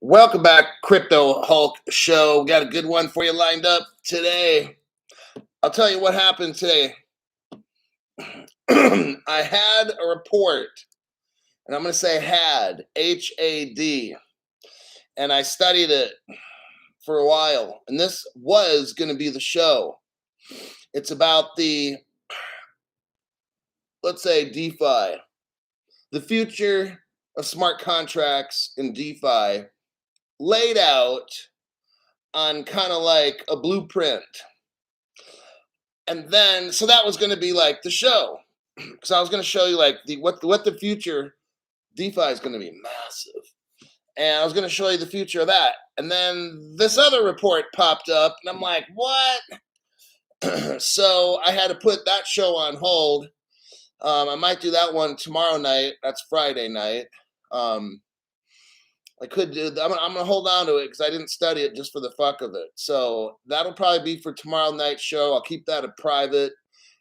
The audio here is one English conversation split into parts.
Welcome back, Crypto Hulk Show. Got a good one for you lined up today. I'll tell you what happened today. I had a report, and I'm going to say had, HAD, and I studied it for a while. And this was going to be the show. It's about the, let's say, DeFi, the future of smart contracts in DeFi, laid out on kind of like a blueprint. And then, so that was going to be like the show, because I was going to show you like what the future DeFi is going to be massive, and I was going to show you the future of that. And then this other report popped up, and I'm like, what? So I had to put that show on hold. I might do that one tomorrow night. That's Friday night. I could do. I'm gonna hold on to it because I didn't study it just for the fuck of it. So that'll probably be for tomorrow night's show. I'll keep that a private.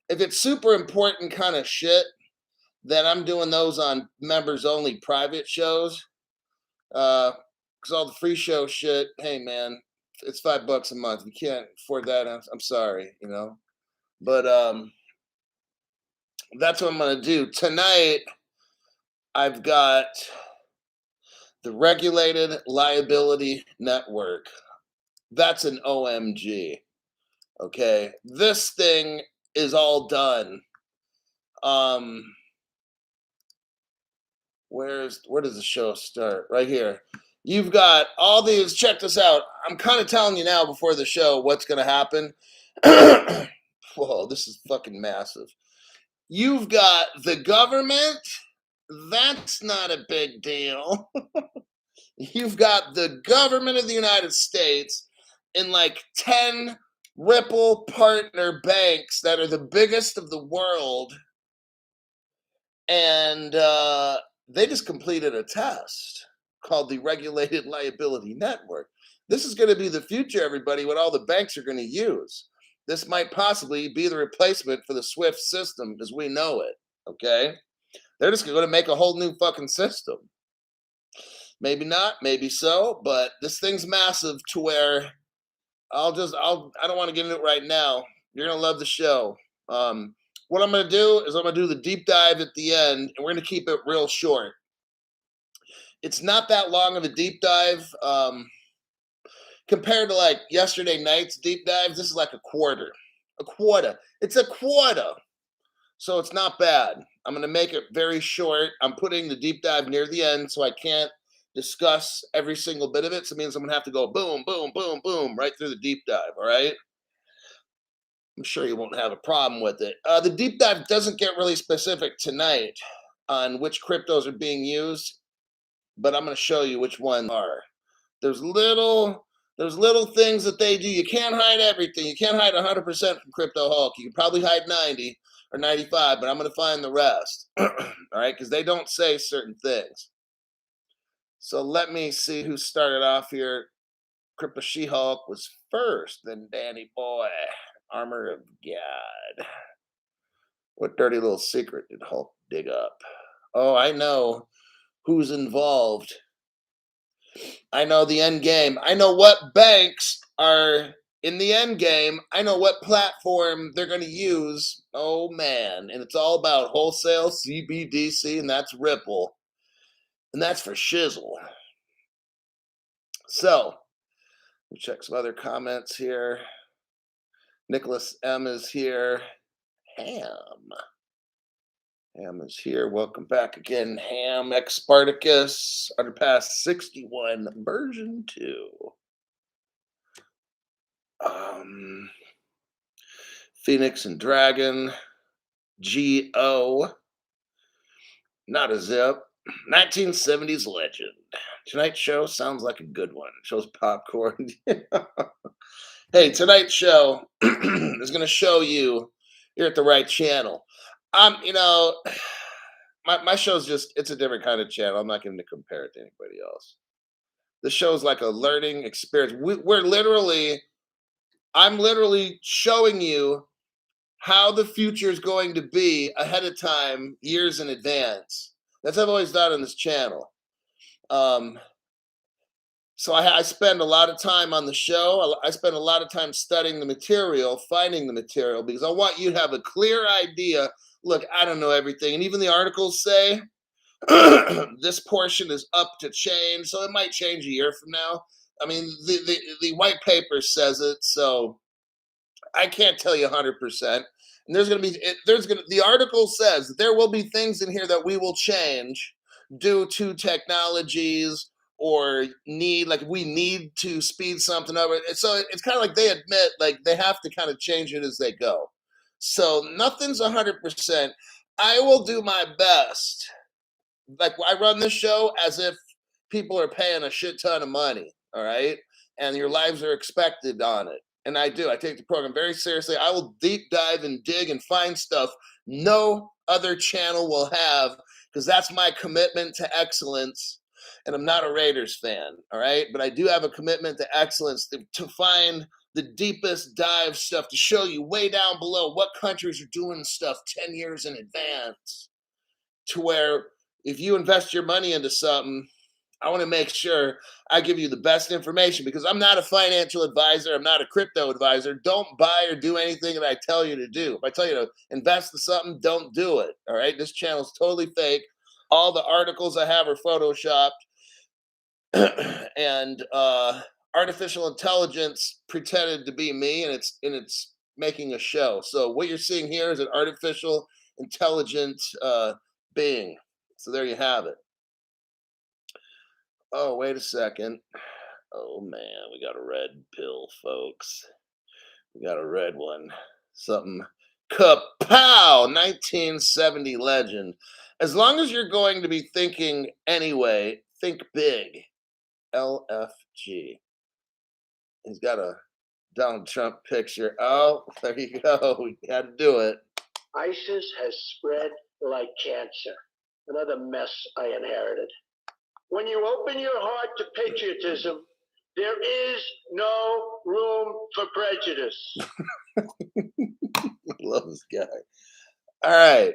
If it's super important kind of shit, then I'm doing those on members only private shows. Because all the free show shit, hey man, it's $5 a month. You can't afford that. I'm sorry. But that's what I'm gonna do tonight. I've got the Regulated Liability Network. That's an OMG. Okay, this thing is all done. Where does the show start? Right here. You've got all these. Check this out. I'm kind of telling you now before the show what's going to happen. Whoa, this is fucking massive. You've got the government. That's not a big deal. You've got the government of the United States in like 10 Ripple partner banks that are the biggest of the world. And they just completed a test called the Regulated Liability Network. This is going to be the future, everybody, what all the banks are going to use. This might possibly be the replacement for the SWIFT system as we know it. Okay? They're just going to make a whole new fucking system. Maybe not, maybe so, but this thing's massive to where I don't want to get into it right now. You're going to love the show. What I'm going to do is I'm going to do the deep dive at the end, and we're going to keep it real short. It's not that long of a deep dive. Compared to like yesterday night's deep dives, this is like a quarter. It's a quarter. So it's not bad. I'm going to make it very short. I'm putting the deep dive near the end, so I can't discuss every single bit of it. So it means I'm going to have to go boom, boom, boom, boom, right through the deep dive. All right. I'm sure you won't have a problem with it. The deep dive doesn't get really specific tonight on which cryptos are being used, but I'm going to show you which ones are. There's little things that they do. You can't hide everything. You can't hide 100% from Crypto Hulk. You can probably hide 90 or 95, but I'm going to find the rest. All right, because they don't say certain things. So let me see who started off here. Crypto She-Hulk was first, then Danny Boy. Armor of God. What dirty little secret did Hulk dig up? Oh, I know who's involved. I know the end game. I know what banks are in the end game. I know what platform they're going to use. Oh, man. And it's all about wholesale, CBDC, and that's Ripple. And that's for shizzle. So, we'll check some other comments here. Nicholas M is here. Ham is here. Welcome back again, Ham X Spartacus. Underpass 61 version 2. Phoenix and Dragon. G.O. Not a zip. 1970s legend. Tonight's show sounds like a good one. It shows popcorn. Hey, tonight's show is going to show you're at the right channel. My show's it's a different kind of channel. I'm not going to compare it to anybody else. The show's like a learning experience. I'm literally showing you how the future is going to be ahead of time, years in advance. That's what I've always done on this channel. So I spend a lot of time on the show. I spend a lot of time studying the material, finding the material, because I want you to have a clear idea. Look, I don't know everything, and even the articles say this portion is up to change, so it might change a year from now. I mean, the white paper says it, so I can't tell you 100%. And the article says that there will be things in here that we will change due to technologies or need, like we need to speed something up. So it's kind of like they admit, like they have to kind of change it as they go. So nothing's 100%. I will do my best. Like I run this show as if people are paying a shit ton of money, all right? And your lives are expected on it. And I do. I take the program very seriously. I will deep dive and dig and find stuff no other channel will have, because that's my commitment to excellence. And I'm not a Raiders fan, all right? But I do have a commitment to excellence to find the deepest dive stuff to show you way down below what countries are doing stuff 10 years in advance, to where if you invest your money into something, I want to make sure I give you the best information, because I'm not a financial advisor. I'm not a crypto advisor. Don't buy or do anything that I tell you to do. If I tell you to invest in something, don't do it. All right. This channel is totally fake. All the articles I have are photoshopped and artificial intelligence pretended to be me, and it's making a show. So what you're seeing here is an artificial intelligent being. So there you have it. Oh, wait a second. Oh man, we got a red pill, folks. We got a red one. Something. Kapow! 1970 legend. As long as you're going to be thinking anyway, think big. LFG. He's got a Donald Trump picture. Oh, there you go. We got to do it. ISIS has spread like cancer. Another mess I inherited. When you open your heart to patriotism, there is no room for prejudice. I love this guy. All right.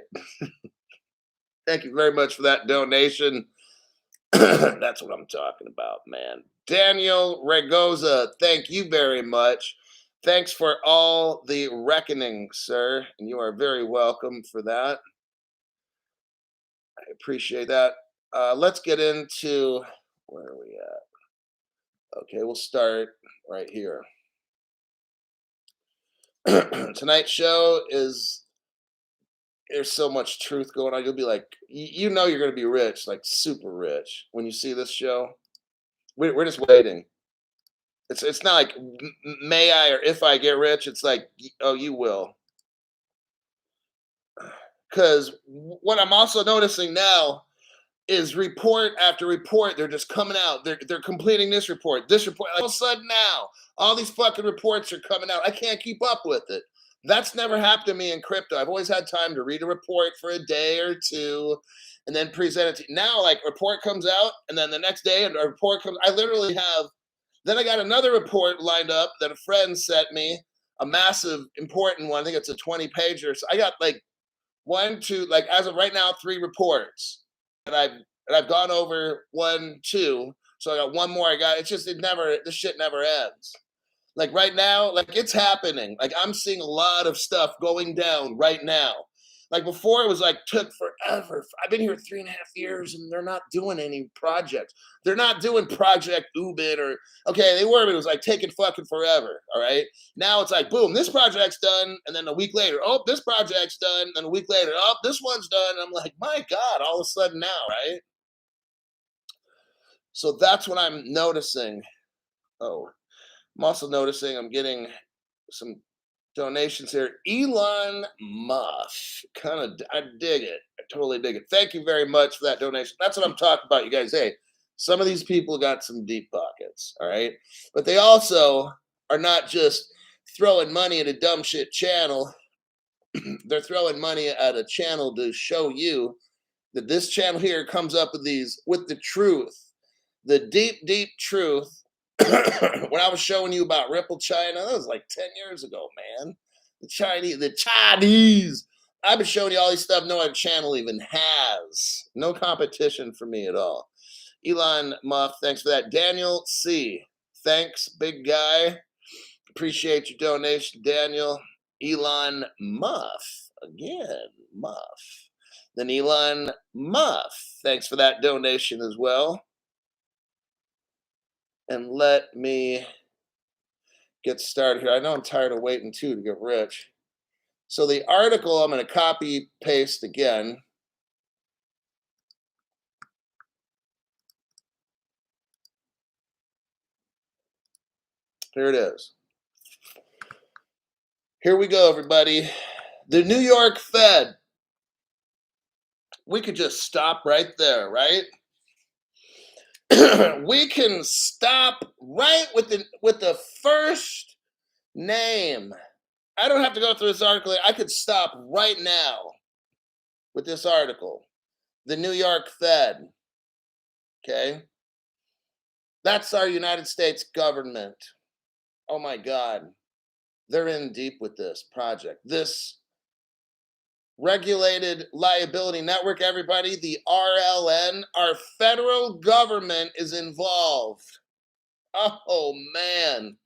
Thank you very much for that donation. That's what I'm talking about, man. Daniel Regoza, thank you very much. Thanks for all the reckoning, sir. And you are very welcome for that. I appreciate that. Let's get into, where are we at? Okay, we'll start right here. Tonight's show is, there's so much truth going on. You'll be like, you know, you're going to be rich, like super rich when you see this show. We're just waiting. It's not like may I or if I get rich. It's like, oh, you will. Because what I'm also noticing now is report after report, they're just coming out. They're completing this report. Like, all of a sudden now, all these fucking reports are coming out. I can't keep up with it. That's never happened to me in crypto. I've always had time to read a report for a day or two and then present it to you. Now, like, report comes out, and then the next day a report comes. I literally have, then I got another report lined up that a friend sent me, a massive, important one. I think it's a 20 pager. So I got like one, two, like as of right now, 3 reports that I've gone over 1, 2. So I got one more. This shit never ends. Like right now, like it's happening. Like I'm seeing a lot of stuff going down right now. Like before, it was like took forever. I've been here 3.5 years, and they're not doing any projects. They're not doing Project Ubin or okay, they were, but it was like taking fucking forever. All right. Now it's like boom, this project's done, and then a week later, oh, this project's done, and a week later, oh, this one's done. And I'm like, my God, all of a sudden now, right? So that's what I'm noticing. Oh, I'm also noticing I'm getting some donations here. Elon Musk. I dig it. I totally dig it. Thank you very much for that donation. That's what I'm talking about, you guys. Hey, some of these people got some deep pockets, all right? But they also are not just throwing money at a dumb shit channel. They're throwing money at a channel to show you that this channel here comes up with the truth, the deep, deep truth. When I was showing you about Ripple China, that was like 10 years ago, man. The Chinese. I've been showing you all these stuff no other channel even has. No competition for me at all. Elon Muff, thanks for that. Daniel C, thanks, big guy. Appreciate your donation, Daniel. Elon Muff, again, Muff. Then Elon Muff, thanks for that donation as well. And let me get started here. I know I'm tired of waiting too to get rich. So the article I'm going to copy paste again. Here it is. Here we go, everybody. The New York Fed. We could just stop right there, right? We can stop right with the first name. I don't have to go through this article. I could stop right now with this article. The New York Fed. Okay? That's our United States government. Oh my God. They're in deep with this project. This regulated liability network, everybody, the RLN, our federal government is involved. Oh man.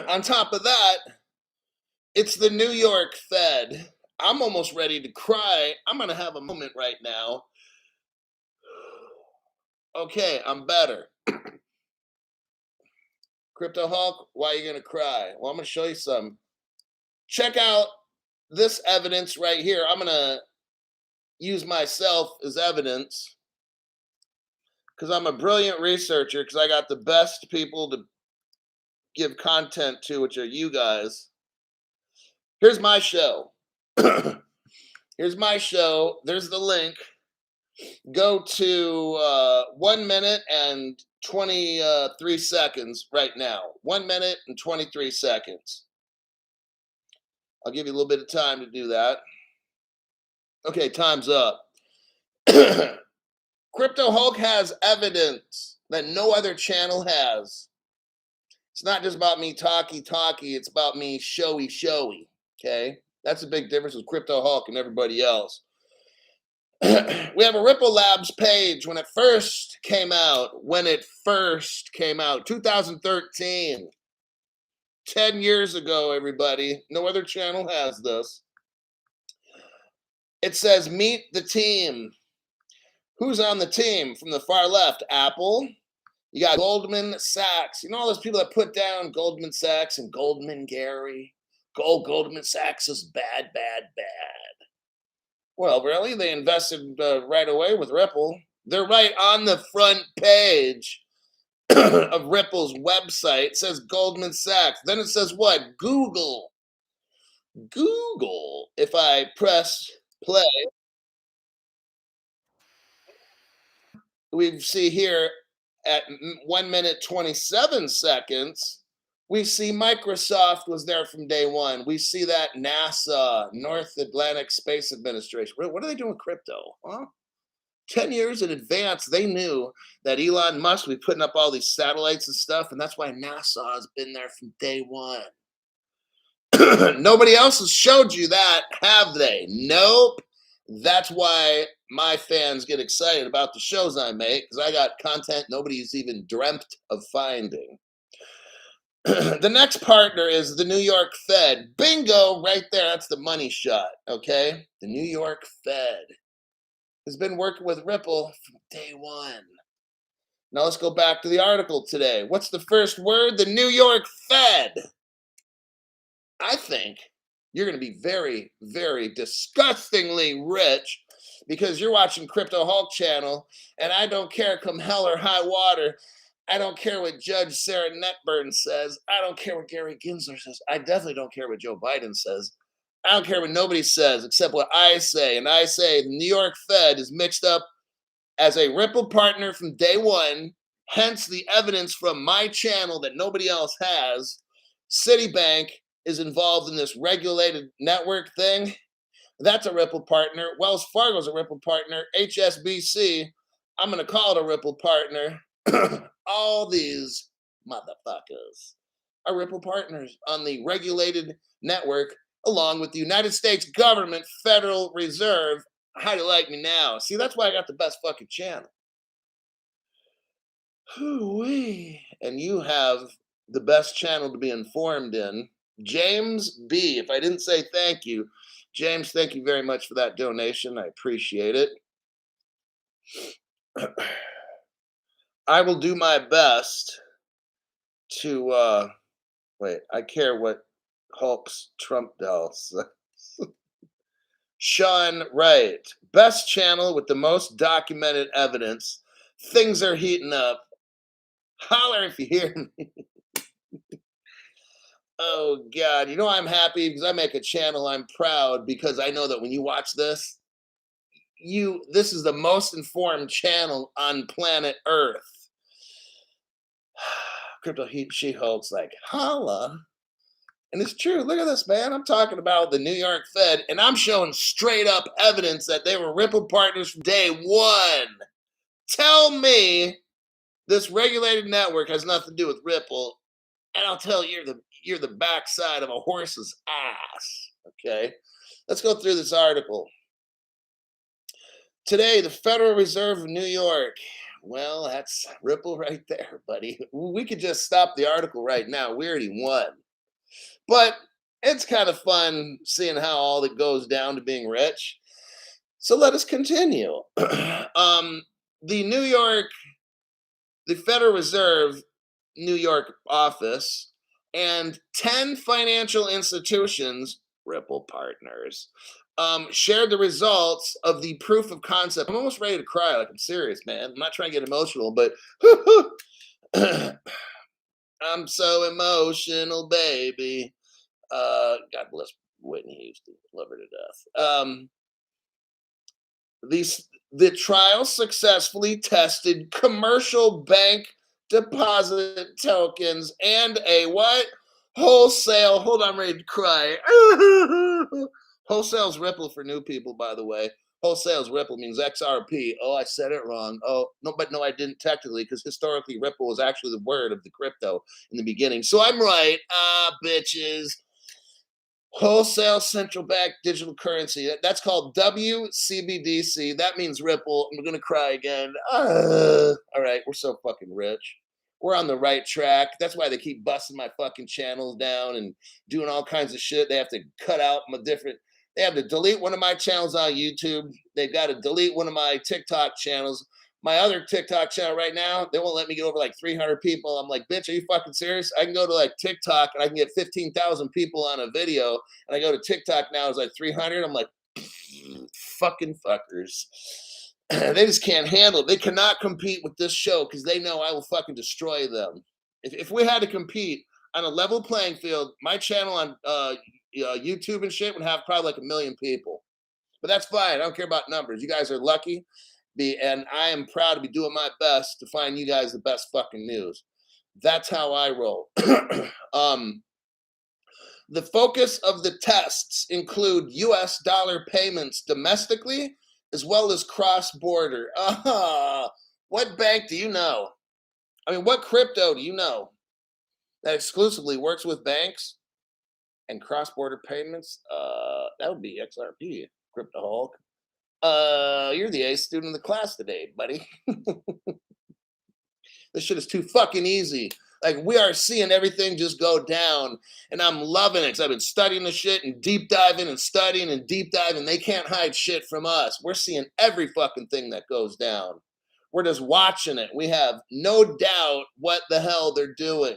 On top of that, it's the New York Fed. I'm almost ready to cry. I'm going to have a moment right now. Okay, I'm better. Crypto Hulk, why are you going to cry? Well, I'm going to show you some. Check out this evidence right here. I'm going to use myself as evidence because I'm a brilliant researcher, because I got the best people to give content to, which are you guys. Here's my show. Here's my show. There's the link. Go to 1 minute and 23 seconds right now. 1 minute and 23 seconds. I'll give you a little bit of time to do that. Okay, time's up. Crypto Hulk has evidence that no other channel has. It's not just about me talky, it's about me showy. Okay? That's a big difference with Crypto Hulk and everybody else. We have a Ripple Labs page when it first came out, 2013. 10 years ago, everybody. No other channel has this. It says, meet the team. Who's on the team? From the far left, Apple. You got Goldman Sachs. You know all those people that put down Goldman Sachs and Goldman Gary? Goldman Sachs is bad. Well, really? They invested right away with Ripple. They're right on the front page of Ripple's website. It says Goldman Sachs. Then it says what? Google. If I press play, we see here at 1 minute 27 seconds, we see Microsoft was there from day one. We see that NASA, North Atlantic Space Administration. What are they doing with crypto? Huh? 10 years in advance, they knew that Elon Musk would be putting up all these satellites and stuff, and that's why NASA has been there from day one. Nobody else has showed you that, have they? Nope. That's why my fans get excited about the shows I make, because I got content nobody's even dreamt of finding. The next partner is the New York Fed. Bingo, right there. That's the money shot, okay? The New York Fed has been working with Ripple from day one. Now let's go back to the article today. What's the first word? The New York Fed. I think you're going to be very, very disgustingly rich because you're watching Crypto Hulk channel, and I don't care come hell or high water. I don't care what Judge Sarah Netburn says. I don't care what Gary Gensler says. I definitely don't care what Joe Biden says. I don't care what nobody says except what I say. And I say the New York Fed is mixed up as a Ripple partner from day one, hence the evidence from my channel that nobody else has. Citibank is involved in this regulated network thing. That's a Ripple partner. Wells Fargo's a Ripple partner. HSBC, I'm going to call it a Ripple partner. All these motherfuckers are Ripple partners on the regulated network, along with the United States government Federal Reserve How do you like me now? See, that's why I got the best fucking channel. Whoo-wee. And you have the best channel to be informed in. James B. If I didn't say thank you, James, thank you very much for that donation. I appreciate it. I will do my best to wait, I care what Hulk's Trump does. Sean Wright, best channel with the most documented evidence. Things are heating up. Holler if you hear me. Oh God, you know I'm happy because I make a channel. I'm proud because I know that when you watch this, this is the most informed channel on planet Earth. Crypto She-Hulk's like, holla. And it's true. Look at this, man. I'm talking about the New York Fed, and I'm showing straight up evidence that they were Ripple partners from day one. Tell me this regulated network has nothing to do with Ripple, and I'll tell you you're the backside of a horse's ass. Okay, let's go through this article. Today, the Federal Reserve of New York. Well, that's Ripple right there, buddy. We could just stop the article right now. We already won. But it's kind of fun seeing how all that goes down to being rich. So let us continue. The Federal Reserve New York office and 10 financial institutions, Ripple partners, shared the results of the proof of concept. I'm almost ready to cry. Like, I'm serious, man. I'm not trying to get emotional, but I'm so emotional, baby. God bless Whitney Houston. Love her to death. The trial successfully tested commercial bank deposit tokens and a what? Wholesale. Hold on, I'm ready to cry. Wholesale's Ripple for new people, by the way. Wholesale's Ripple means XRP. Oh, I said it wrong. Oh, no, but no, I didn't technically, because historically Ripple was actually the word of the crypto in the beginning. So I'm right. Bitches. Wholesale central bank digital currency. That's called WCBDC. That means Ripple. I'm going to cry again. All right, we're so fucking rich. We're on the right track. That's why they keep busting my fucking channels down and doing all kinds of shit. They have to cut out they have to delete one of my channels on YouTube. They've got to delete one of my TikTok channels. My other TikTok channel right now, they won't let me get over like 300 people. I'm like, bitch, are you fucking serious? I can go to like TikTok and I can get 15,000 people on a video. And I go to TikTok now, it's like 300. I'm like, fucking fuckers. They just can't handle it. They cannot compete with this show because they know I will fucking destroy them. If we had to compete on a level playing field, my channel on YouTube and shit would have probably like 1 million people. But that's fine. I don't care about numbers. You guys are lucky. And I am proud to be doing my best to find you guys the best fucking news. That's how I roll. The focus of the tests include US dollar payments domestically as well as cross-border. What bank do you know? I mean, what crypto do you know that exclusively works with banks and cross-border payments? That would be XRP, Crypto Hulk. You're the A student of the class today, buddy. This shit is too fucking easy. Like, we are seeing everything just go down, and I'm loving it because I've been studying the shit and deep diving and studying and deep diving. They can't hide shit from us. We're seeing every fucking thing that goes down. We're just watching it. We have no doubt what the hell they're doing.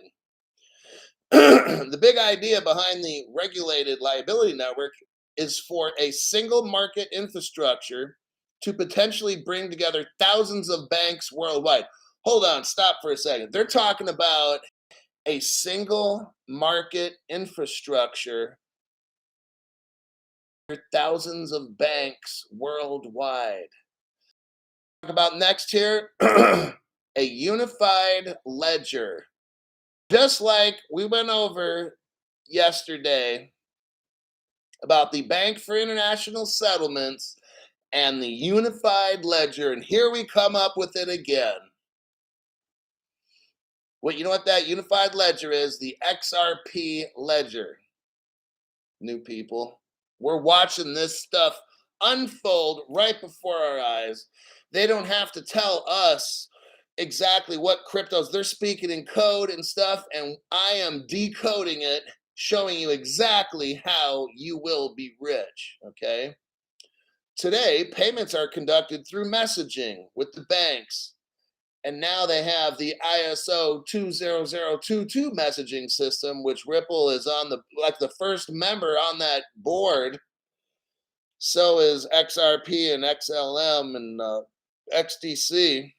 The big idea behind the regulated liability network is for a single market infrastructure to potentially bring together thousands of banks worldwide. Hold on, stop for a second. They're talking about a single market infrastructure for thousands of banks worldwide. Talk about next here, a unified ledger. Just like we went over yesterday about the Bank for International Settlements and the unified ledger, and here we come up with it again. Well, you know what that unified ledger is? The XRP ledger. New people, we're watching this stuff unfold right before our eyes. They don't have to tell us exactly what cryptos they're speaking in code and stuff, and I am decoding it, showing you exactly how you will be rich. Okay. Today, payments are conducted through messaging with the banks, and now they have the ISO 20022 messaging system, which Ripple is on the first member on that board. So is XRP and XLM and XDC.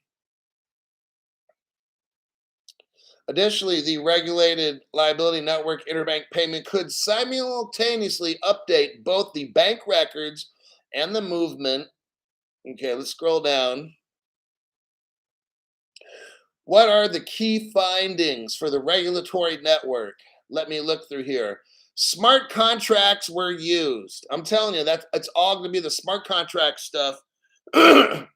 Additionally, the regulated liability network interbank payment could simultaneously update both the bank records and the movement. Okay, let's scroll down. What are the key findings for the regulatory network? Let me look through here. Smart contracts were used. I'm telling you, that it's all going to be the smart contract stuff. And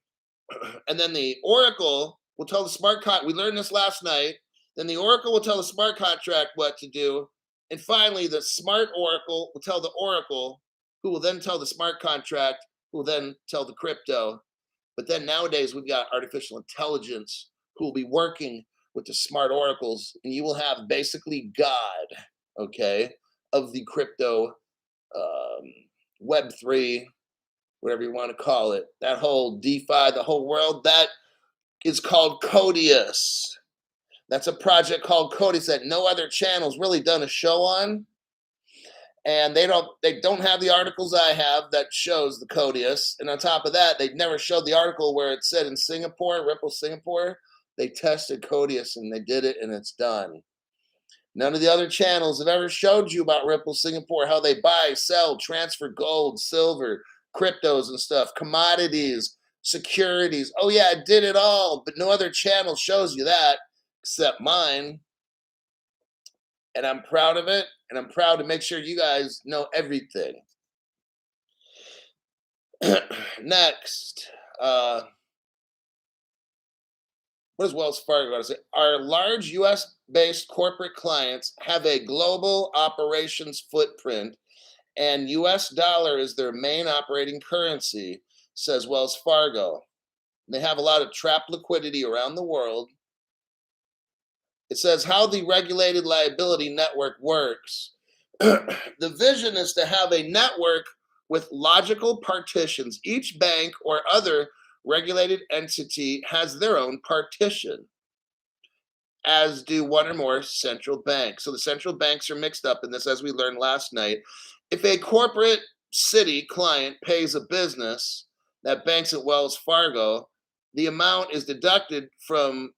then the Oracle will tell the smart we learned this last night. Then the Oracle will tell the smart contract what to do. And finally, the smart Oracle will tell the Oracle, who will then tell the smart contract, who will then tell the crypto. But then nowadays, we've got artificial intelligence who will be working with the smart oracles, and you will have basically God, okay, of the crypto Web3, whatever you want to call it, that whole DeFi, the whole world, that is called Codius. That's a project called Codius that no other channel's really done a show on. And they don't have the articles I have that shows the Codius. And on top of that, they've never showed the article where it said in Singapore, Ripple Singapore, they tested Codius and they did it and it's done. None of the other channels have ever showed you about Ripple Singapore, how they buy, sell, transfer gold, silver, cryptos and stuff, commodities, securities. Oh yeah, it did it all, but no other channel shows you that except mine. And I'm proud of it, and I'm proud to make sure you guys know everything. Next, what does Wells Fargo got to say? Our large U.S.-based corporate clients have a global operations footprint, and U.S. dollar is their main operating currency, says Wells Fargo. They have a lot of trapped liquidity around the world. It says how the regulated liability network works. The vision is to have a network with logical partitions. Each bank or other regulated entity has their own partition, as do one or more central banks. So the central banks are mixed up in this, as we learned last night. If a corporate city client pays a business that banks at Wells Fargo, the amount is deducted from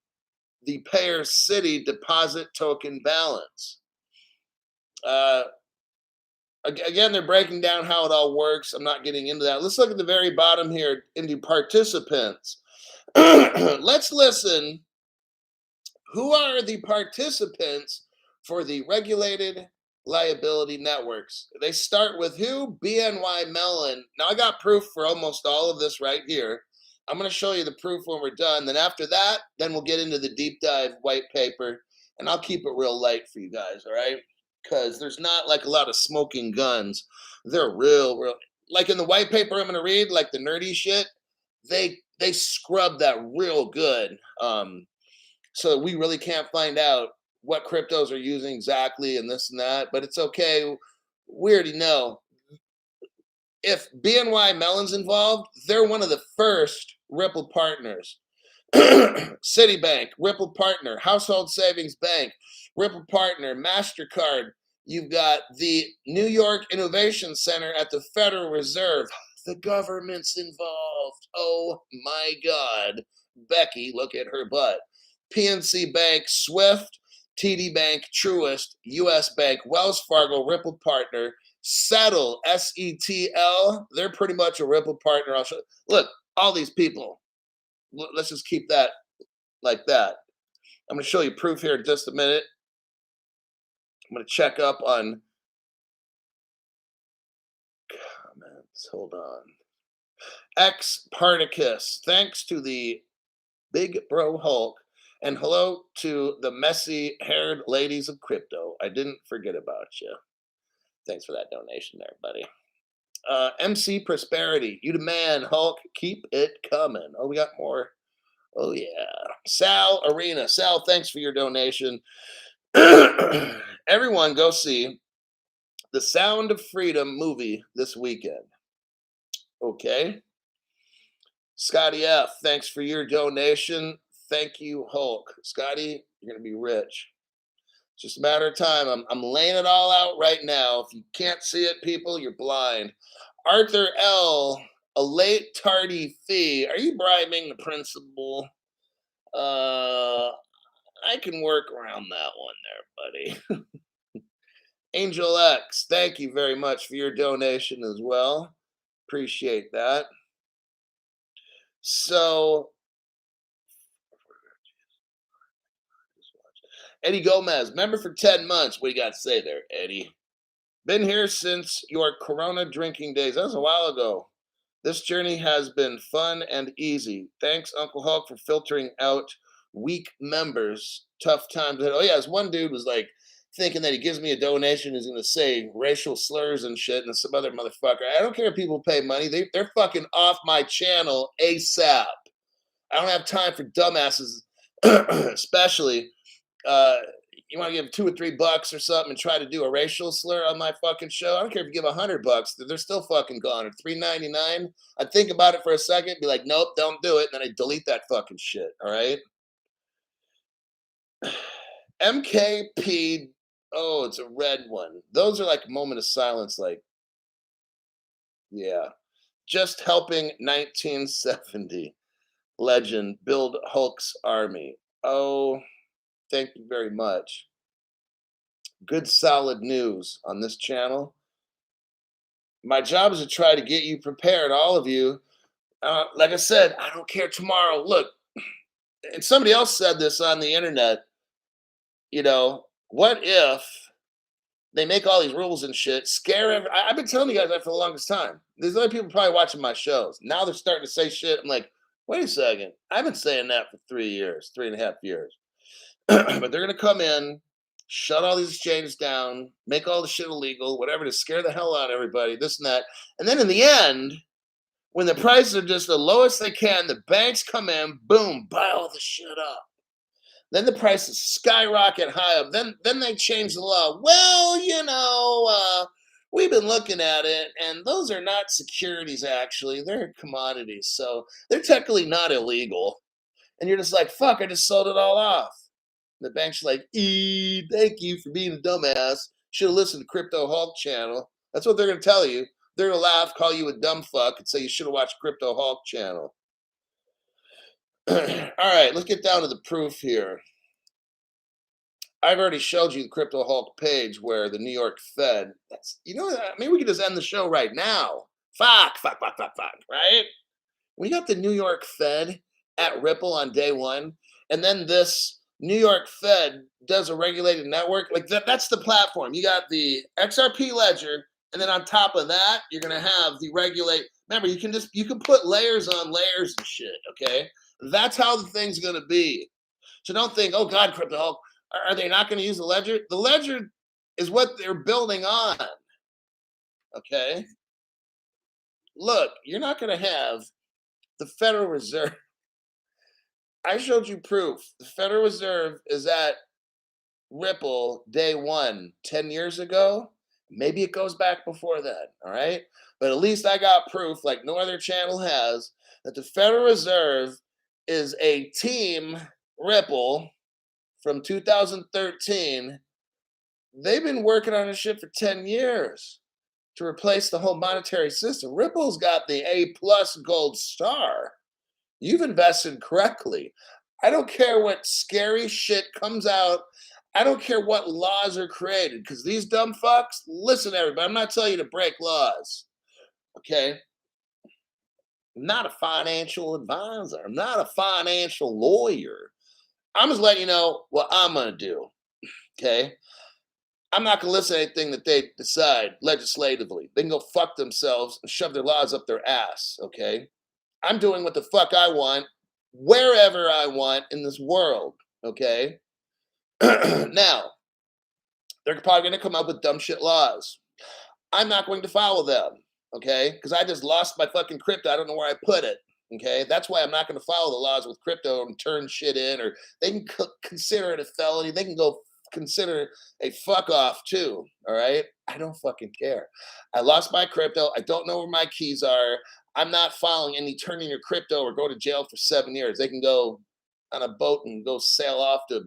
the payer city deposit token balance. Again, they're breaking down how it all works. I'm not getting into that. Let's look at the very bottom here into participants. Let's listen. Who are the participants for the regulated liability networks? They start with who? BNY Mellon. Now, I got proof for almost all of this right here. I'm going to show you the proof when we're done. Then after that, then we'll get into the deep dive white paper, and I'll keep it real light for you guys, all right? Because there's not like a lot of smoking guns. They're real. Like in the white paper I'm going to read, like the nerdy shit, they scrub that real good. So we really can't find out what cryptos are using exactly and this and that, but it's okay. We already know. If BNY Mellon's involved, they're one of the first Ripple partners. Citibank, Ripple partner. Household Savings Bank, Ripple partner. MasterCard. You've got the New York Innovation Center at the Federal Reserve. The government's involved. Oh my God. Becky, look at her butt. PNC Bank, Swift, TD Bank, Truist, US Bank, Wells Fargo, Ripple partner. Settle, SETL, they're pretty much a Ripple partner. Look, all these people. Let's just keep that like that. I'm going to show you proof here in just a minute. I'm going to check up on comments. Hold on. X Particus, thanks to the Big Bro Hulk, and hello to the messy-haired ladies of crypto. I didn't forget about you. Thanks for that donation there, buddy. MC Prosperity, you the man, Hulk. Keep it coming. Oh, we got more. Oh yeah. Sal Arena. Sal, thanks for your donation. Everyone go see the Sound of Freedom movie this weekend. Okay. Scotty F, thanks for your donation. Thank you, Hulk. Scotty, you're gonna be rich. It's just a matter of time. I'm laying it all out right now. If you can't see it, people, you're blind. Arthur L, a late tardy fee. Are you bribing the principal? I can work around that one there, buddy. Angel X, thank you very much for your donation as well. Appreciate that. So, Eddie Gomez, member for 10 months. What do you got to say there, Eddie? Been here since your Corona drinking days. That was a while ago. This journey has been fun and easy. Thanks, Uncle Hulk, for filtering out weak members. Tough times. Oh, yeah, this one dude was like thinking that he gives me a donation, he's going to say racial slurs and shit, and some other motherfucker. I don't care if people pay money. They're fucking off my channel ASAP. I don't have time for dumbasses, especially you want to give $2 or $3 or something and try to do a racial slur on my fucking show. I don't care if you give $100; they're still fucking gone. Or $3.99. I'd think about it for a second, be like, nope, don't do it, and then I delete that fucking shit. All right. MKP. Oh, it's a red one. Those are like a moment of silence. Like, yeah, just helping 1970 legend build Hulk's army. Oh, thank you very much. Good solid news on this channel. My job is to try to get you prepared, all of you. Like I said, I don't care tomorrow. Look, and somebody else said this on the internet. What if they make all these rules and shit, I've been telling you guys that for the longest time. There's other people probably watching my shows. Now they're starting to say shit. I'm like, wait a second. I've been saying that for 3 years, 3.5 years. But they're going to come in, shut all these exchanges down, make all the shit illegal, whatever, to scare the hell out of everybody, this and that. And then in the end, when the prices are just the lowest they can, the banks come in, boom, buy all the shit up. Then the prices skyrocket high up. Then they change the law. Well, we've been looking at it, and those are not securities, actually. They're commodities. So they're technically not illegal. And you're just like, fuck, I just sold it all off. The bank's like, thank you for being a dumbass. Should have listened to Crypto Hulk channel. That's what they're going to tell you. They're going to laugh, call you a dumb fuck, and say you should have watched Crypto Hulk channel. All right, let's get down to the proof here. I've already showed you the Crypto Hulk page where the New York Fed, maybe we could just end the show right now. Fuck, right? We got the New York Fed at Ripple on day one, and then this New York Fed does a regulated network. Like that's the platform. You got the XRP ledger, and then on top of that, you're gonna have the regulate. Remember, you can put layers on layers and shit. Okay, that's how the thing's gonna be. So don't think, oh God, Crypto Hulk, are they not going to use the ledger? The ledger is what they're building on. Okay, look, you're not going to have the Federal Reserve. I showed you proof. The Federal Reserve is at Ripple day one, 10 years ago. Maybe it goes back before that. All right. But at least I got proof, like no other channel has, that the Federal Reserve is a team Ripple from 2013. They've been working on this shit for 10 years to replace the whole monetary system. Ripple's got the A+ gold star. You've invested correctly. I don't care what scary shit comes out. I don't care what laws are created, because these dumb fucks, listen, everybody, I'm not telling you to break laws. Okay? I'm not a financial advisor. I'm not a financial lawyer. I'm just letting you know what I'm going to do. Okay? I'm not going to listen to anything that they decide legislatively. They can go fuck themselves and shove their laws up their ass. Okay? I'm doing what the fuck I want, wherever I want in this world. Okay? Now, they're probably going to come up with dumb shit laws. I'm not going to follow them. okay? Because I just lost my fucking crypto. I don't know where I put it. Okay, that's why I'm not going to follow the laws with crypto and turn shit in, or they can consider it a felony. They can go consider it a fuck off too. All right, I don't fucking care. I lost my crypto. I don't know where my keys are. I'm not following any turning your crypto or go to jail for 7 years. They can go on a boat and go sail off to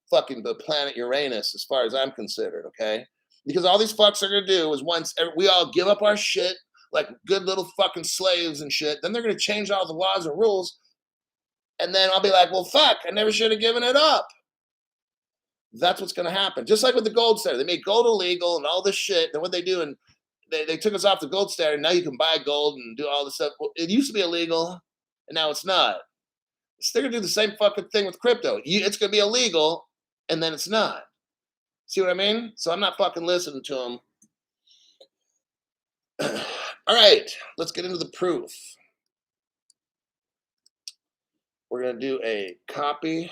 fucking the planet Uranus, as far as I'm considered. Okay, because all these fucks are gonna do is once we all give up our shit like good little fucking slaves and shit, then they're gonna change all the laws and rules, and then I'll be like, well, fuck, I never should have given it up. That's what's gonna happen. Just like with the gold standard, they made gold illegal and all this shit. Then what they do, and they took us off the gold standard. Now you can buy gold and do all this stuff. Well, it used to be illegal, and now it's not. So they're gonna do the same fucking thing with crypto. It's gonna be illegal, and then it's not. See what I mean? So I'm not fucking listening to them. All right, let's get into the proof. We're going to do a copy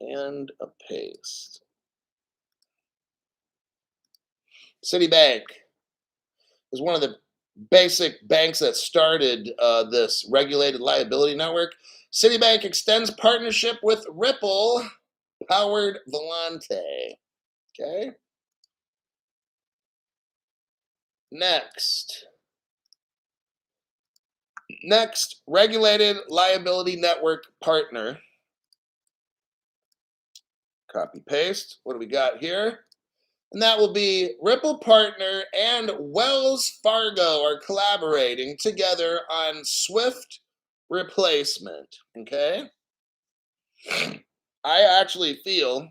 and a paste. Citibank is one of the basic banks that started this regulated liability network. Citibank extends partnership with Ripple powered Volante. Okay. Next, regulated liability network partner. Copy paste. What do we got here? And that will be Ripple partner and Wells Fargo are collaborating together on Swift replacement. Okay. I actually feel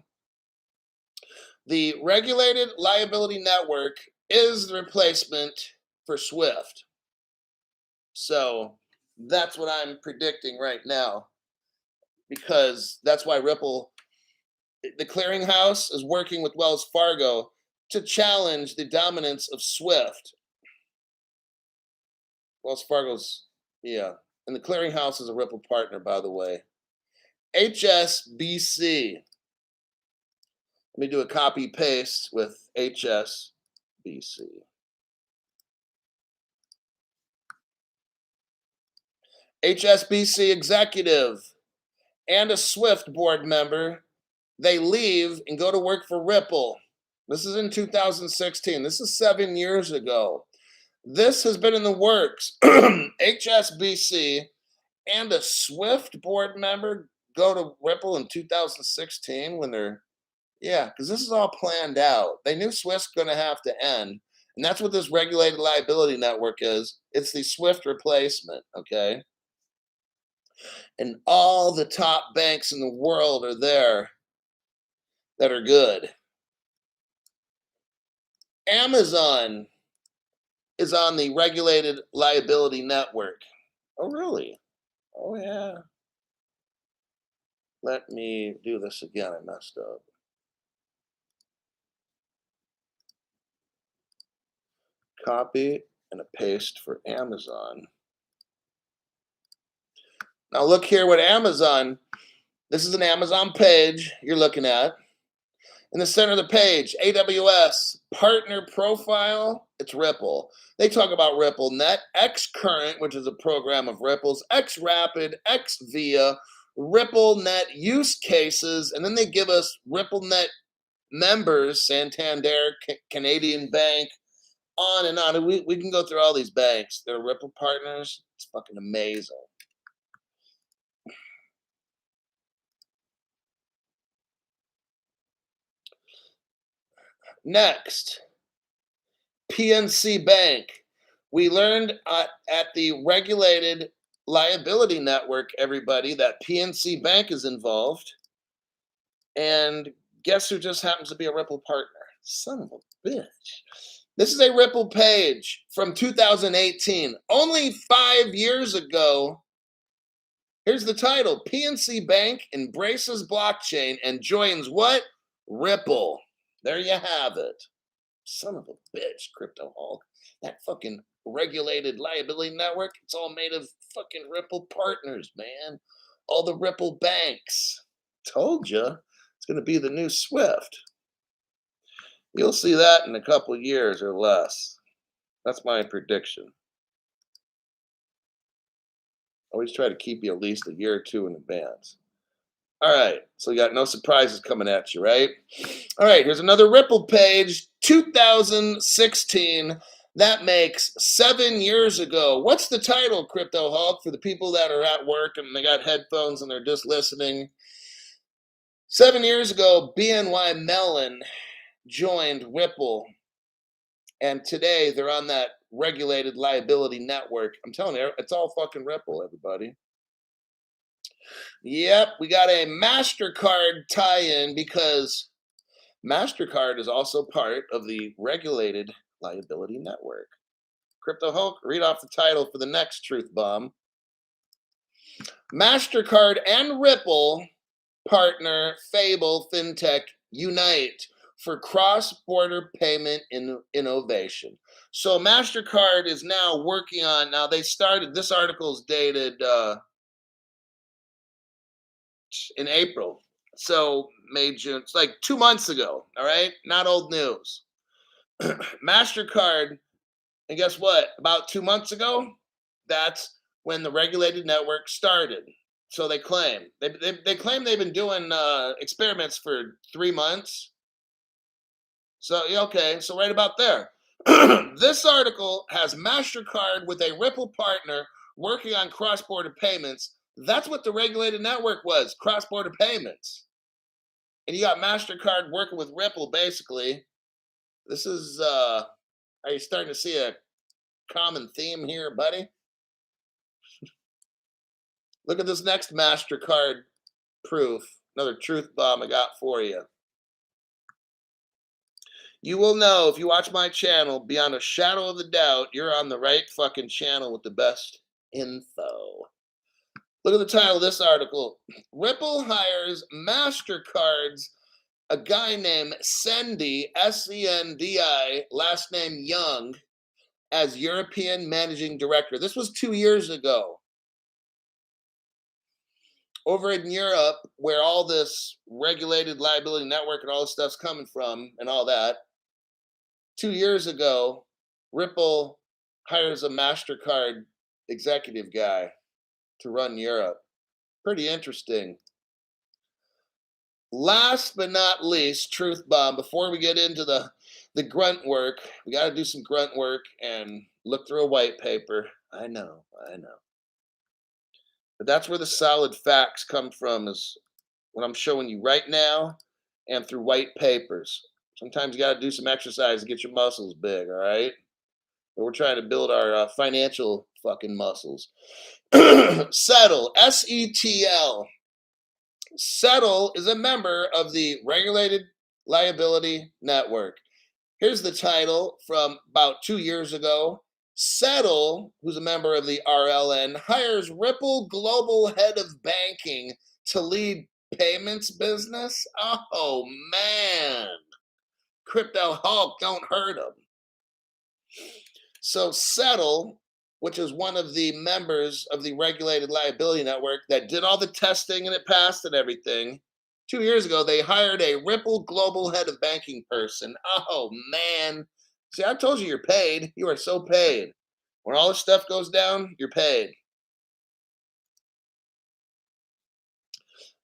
the regulated liability network is the replacement for Swift. So that's what I'm predicting right now, because that's why Ripple, the clearinghouse, is working with Wells Fargo to challenge the dominance of Swift. Wells Fargo's, yeah. And the clearinghouse is a Ripple partner, by the way. HSBC. Let me do a copy paste with HSBC. HSBC executive and a Swift board member, they leave and go to work for Ripple. This is in 2016. This is 7 years ago. This has been in the works. HSBC and a Swift board member go to Ripple in 2016 when they're, yeah, because this is all planned out. They knew Swift's going to have to end. And that's what this regulated liability network is. It's the Swift replacement, okay? And all the top banks in the world are there that are good. Amazon is on the regulated liability network. Oh, really? Oh, yeah. Let me do this again. I messed up. Copy and a paste for Amazon. Now look here what Amazon, this is an Amazon page you're looking at. In the center of the page, AWS, partner profile, it's Ripple. They talk about RippleNet, XCurrent, which is a program of Ripple's, XRapid, XVia, RippleNet use cases, and then they give us RippleNet members, Santander, Canadian Bank, on and on. We can go through all these banks. They're Ripple partners. It's fucking amazing. Next, PNC Bank. We learned at the regulated liability network, everybody, that PNC Bank is involved. And guess who just happens to be a Ripple partner? Son of a bitch. This is a Ripple page from 2018. Only 5 years ago. Here's the title. PNC Bank embraces blockchain and joins what? Ripple. There you have it. Son of a bitch, Crypto Hulk. That fucking regulated liability network, it's all made of fucking Ripple partners, man. All the Ripple banks. Told you, it's going to be the new Swift. You'll see that in a couple of years or less. That's my prediction. Always try to keep you at least a year or two in advance. All right, so you got no surprises coming at you, right? All right, here's another Ripple page, 2016. That makes 7 years ago. What's the title, Crypto Hulk, for the people that are at work and they got headphones and they're just listening? 7 years ago, BNY Mellon joined Ripple, and today they're on that regulated liability network. I'm telling you, it's all fucking Ripple, everybody. Yep, we got a MasterCard tie-in because MasterCard is also part of the regulated liability network. Crypto Hulk, read off the title for the next truth bomb. MasterCard and Ripple partner Fable FinTech unite for cross-border payment innovation. So MasterCard is now working on, now they started, this article is dated in April. So May, June, it's like 2 months ago, all right? Not old news. MasterCard, and guess what? About 2 months ago, that's when the regulated network started. So they claim. They claim they've been doing experiments for 3 months. So, yeah, okay, so right about there. This article has MasterCard with a Ripple partner working on cross-border payments. That's what the regulated network was, cross-border payments. And you got MasterCard working with Ripple, basically. This is, are you starting to see a common theme here, buddy? Look at this next MasterCard proof. Another truth bomb I got for you. You will know if you watch my channel, beyond a shadow of a doubt, you're on the right fucking channel with the best info. Look at the title of this article. Ripple hires MasterCard's a guy named Sendi, Sendi, last name Young, as European Managing Director. This was 2 years ago. Over in Europe, where all this regulated liability network and all this stuff's coming from and all that, 2 years ago, Ripple hires a MasterCard executive guy to run Europe. Pretty interesting. Last but not least, truth bomb. Before we get into the grunt work, we got to do some grunt work and look through a white paper. I know. But that's where the solid facts come from, is what I'm showing you right now and through white papers. Sometimes you got to do some exercise to get your muscles big, all right? But we're trying to build our financial fucking muscles. Settle, SETL. Settle is a member of the Regulated Liability Network. Here's the title from about 2 years ago. Settle, who's a member of the RLN, hires Ripple Global Head of Banking to lead payments business. Oh, man. Crypto Hulk, don't hurt him. So Settle, which is one of the members of the Regulated Liability Network that did all the testing and it passed and everything, 2 years ago, they hired a Ripple Global Head of Banking person. Oh, man. See, I told you you're paid. You are so paid. When all this stuff goes down, you're paid.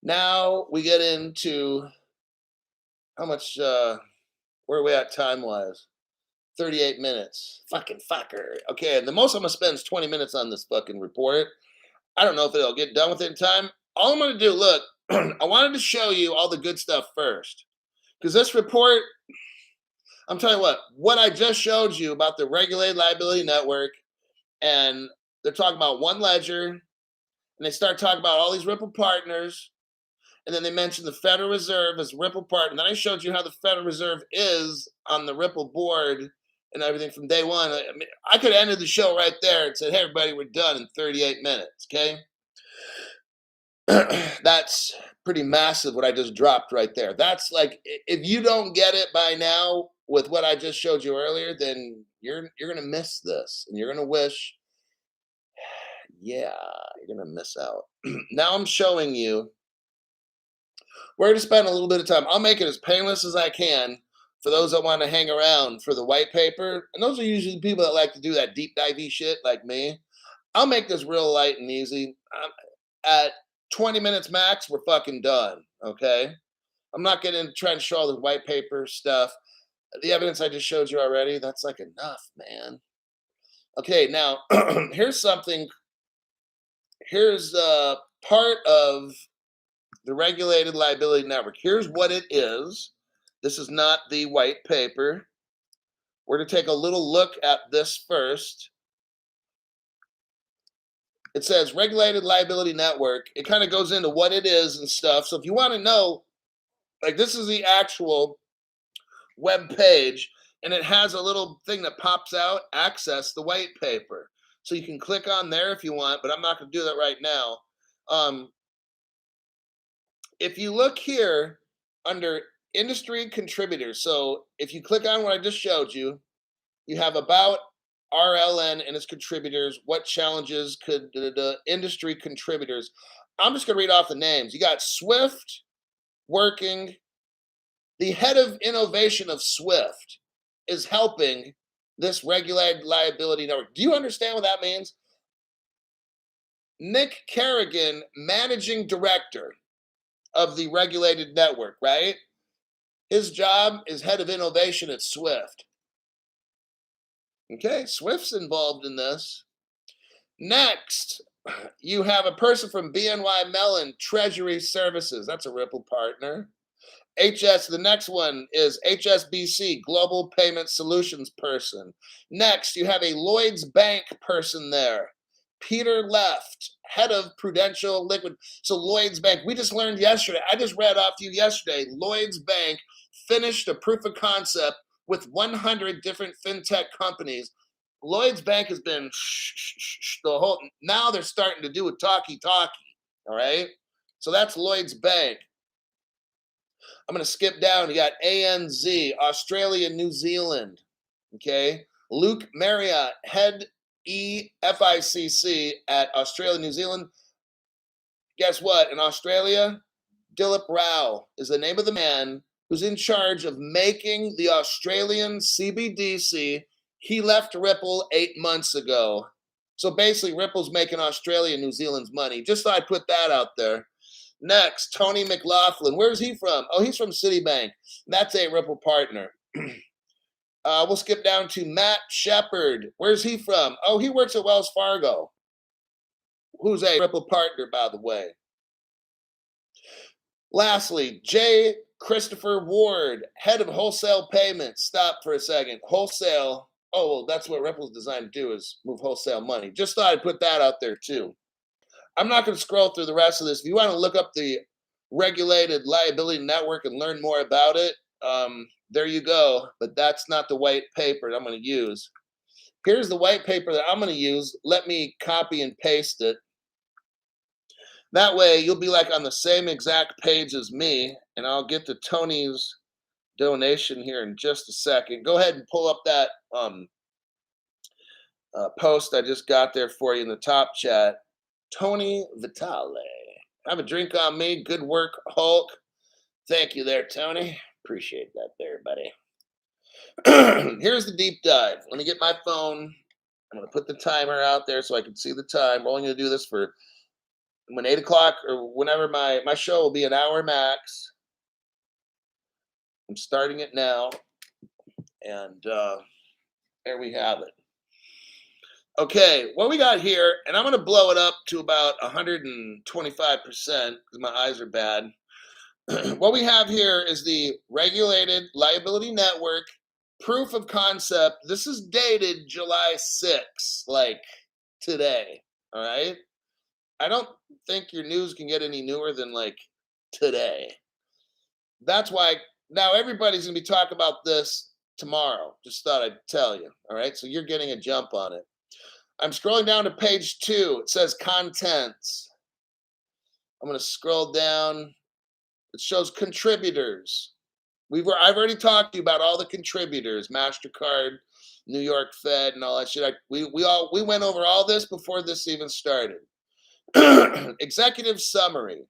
Now we get into how much, where are we at time-wise? 38 minutes. Fucking fucker. Okay, and the most I'm going to spend is 20 minutes on this fucking report. I don't know if it'll get done within time. All I'm going to do, look, I wanted to show you all the good stuff first. Because this report, I'm telling you what I just showed you about the Regulated Liability Network, and they're talking about one ledger, and they start talking about all these Ripple partners, and then they mentioned the Federal Reserve as Ripple partner. And then I showed you how the Federal Reserve is on the Ripple board and everything from day one. I mean, I could have ended the show right there and said, hey, everybody, we're done in 38 minutes, okay? That's pretty massive what I just dropped right there. That's like, if you don't get it by now with what I just showed you earlier, then you're going to miss this, and you're going to wish, yeah, you're going to miss out. Now I'm showing you. We're going to spend a little bit of time. I'll make it as painless as I can, for those that want to hang around for the white paper, and those are usually people that like to do that deep divey shit like me. I'll make this real light and easy. At 20 minutes max, we're fucking done. Okay. I'm not getting trying to show all the white paper stuff. The evidence I just showed you already, that's like enough, man. Okay, now here's something. Here's part of the regulated liability network. Here's what it is. This is not the white paper. We're going to take a little look at this first. It says regulated liability network. It kind of goes into what it is and stuff. So if you want to know, like, this is the actual web page, and it has a little thing that pops out, access the white paper. So you can click on there if you want, but I'm not going to do that right now. If you look here under industry contributors, so if you click on what I just showed you, you have about RLN and its contributors. What challenges could the industry contributors? I'm just going to read off the names. You got Swift working. The head of innovation of Swift is helping this regulated liability network. Do you understand what that means? Nick Kerrigan, managing director of the regulated network, right? His job is head of innovation at Swift. Okay, Swift's involved in this. Next, you have a person from BNY Mellon Treasury Services. That's a Ripple partner. The next one is HSBC, Global Payment Solutions person. Next, you have a Lloyd's Bank person there. Peter Left, head of Prudential Liquid. So Lloyd's Bank, we just learned yesterday, I just read off to you yesterday, Lloyd's Bank finished a proof of concept with 100 different fintech companies. Lloyd's Bank has been the whole, now they're starting to do a talkie, all right? So that's Lloyd's Bank. I'm going to skip down. You got ANZ, Australia, New Zealand. Okay. Luke Marriott, head EFICC at Australia, New Zealand. Guess what? In Australia, Dilip Rao is the name of the man who's in charge of making the Australian CBDC. He left Ripple 8 months ago. So basically, Ripple's making Australia and New Zealand's money. Just thought I'd put that out there. Next, Tony McLaughlin. Where's he from? Oh, he's from Citibank. That's a Ripple partner. We'll skip down to Matt Shepard. Where's he from? Oh, he works at Wells Fargo. Who's a Ripple partner, by the way. Lastly, J. Christopher Ward, head of wholesale payments. Stop for a second. Wholesale. Oh, well, that's what Ripple's designed to do, is move wholesale money. Just thought I'd put that out there, too. I'm not going to scroll through the rest of this. If you want to look up the regulated liability network and learn more about it, there you go. But that's not the white paper that I'm going to use. Here's the white paper that I'm going to use. Let me copy and paste it. That way, you'll be like on the same exact page as me, and I'll get to Tony's donation here in just a second. Go ahead and pull up that post I just got there for you in the top chat. Tony Vitale. Have a drink on me. Good work, Hulk. Thank you there, Tony. Appreciate that there, buddy. Here's the deep dive. Let me get my phone. I'm going to put the timer out there so I can see the time. We're only going to do this for when 8 o'clock or whenever my show will be an hour max. I'm starting it now. And there we have it. Okay, what we got here, and I'm going to blow it up to about 125% because my eyes are bad. What we have here is the Regulated Liability Network proof of concept. This is dated July 6th, like today, all right? I don't think your news can get any newer than like today. That's why now everybody's going to be talking about this tomorrow. Just thought I'd tell you, all right? So you're getting a jump on it. I'm scrolling down to page 2. It says contents. I'm going to scroll down. It shows contributors. I've already talked to you about all the contributors, MasterCard, New York Fed, and all that shit. We went over all this before this even started. Executive summary.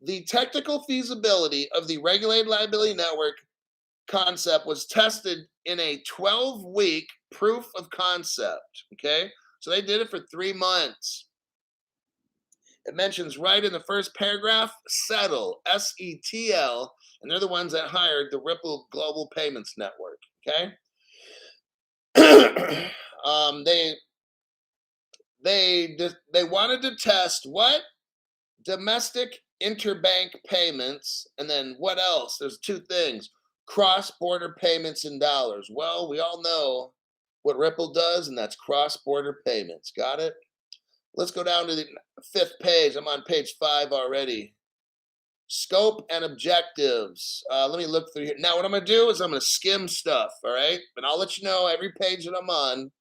The technical feasibility of the regulated liability network concept was tested in a 12-week proof of concept. Okay, so they did it for 3 months. It mentions right in the first paragraph, Settle, SETL, and they're the ones that hired the Ripple Global Payments Network. Okay, they they wanted to test what domestic interbank payments, and then what else? There's two things: cross-border payments in dollars. Well, we all know what Ripple does, and that's cross-border payments. Got it? Let's go down to the 5th page. I'm on page 5 already. Scope and objectives. Let me look through here. Now, what I'm going to do is I'm going to skim stuff, all right? And I'll let you know every page that I'm on.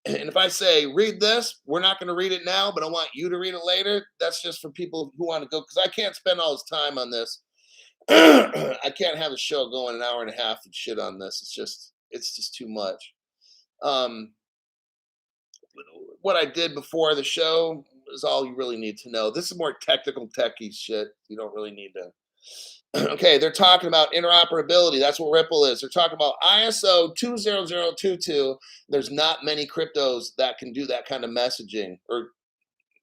And if I say, read this, we're not going to read it now, but I want you to read it later. That's just for people who want to go, because I can't spend all this time on this. I can't have a show going an hour and a half and shit on this. It's just too much. What I did before the show is all you really need to know. This is more technical, techie shit. You don't really need to. Okay, they're talking about interoperability. That's what Ripple is. They're talking about ISO 20022. There's not many cryptos that can do that kind of messaging. Or,